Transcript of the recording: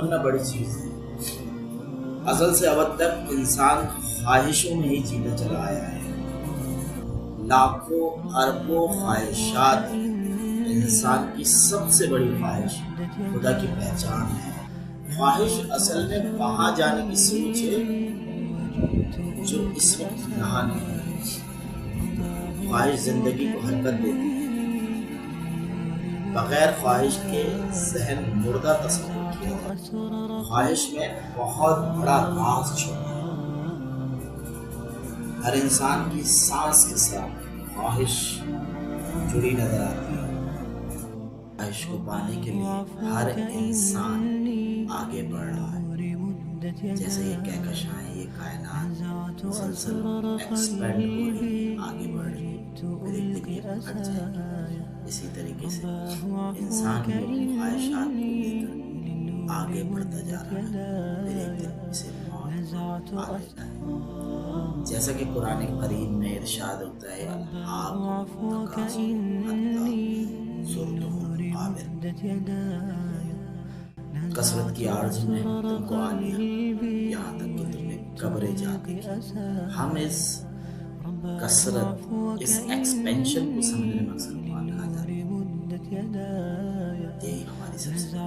مرنا بڑی چیز ہے۔ ازل سے ابد تک انسان خواہشوں میں ہی جیتا چلا آیا ہے۔ لاکھوں اربوں خواہشات، انسان کی سب سے بڑی خواہش خدا کی پہچان ہے۔ خواہش اصل میں وہاں جانے کی سوچ ہے جو اس وقت یہاں نہیں ہے۔ خواہش زندگی کو حرکت دیتی ہے۔ بغیر خواہش کے ذہن مردہ تصور کیا جاتا ہے۔ خواہش میں بہت بڑا راز چھپا ہے۔ ہر انسان کی سانس کے ساتھ خواہش جڑی نظر آتی ہے۔ خواہش کو پانے کے لیے ہر انسان آگے بڑھ رہا ہے۔ جیسے یہ کہکشائیں، یہ کائنات مسلسل ایکسپینڈ ہو رہی ہے، آگے بڑھ رہی ہے، پھر ایک دن یہ پھٹ جائے گی۔ اسی طریقے سے انسان بھی اپنی خواہشات کو لے کر آگے بڑھتا جا رہا ہے، پھر ایک دن اسے موت آ لیتا ہے۔ جیسا کہ قرآن کریم میں ارشاد ہوتا ہے، کثرت کی آرزو نے تم کو آ لیا، یہاں تک کہ تم نے قبریں جا دی۔ ہم اس کثرت، اس ایکسپینشن کو سمجھنے میں اکثر کھا جاتے ہیں۔ یہی ہماری سب سے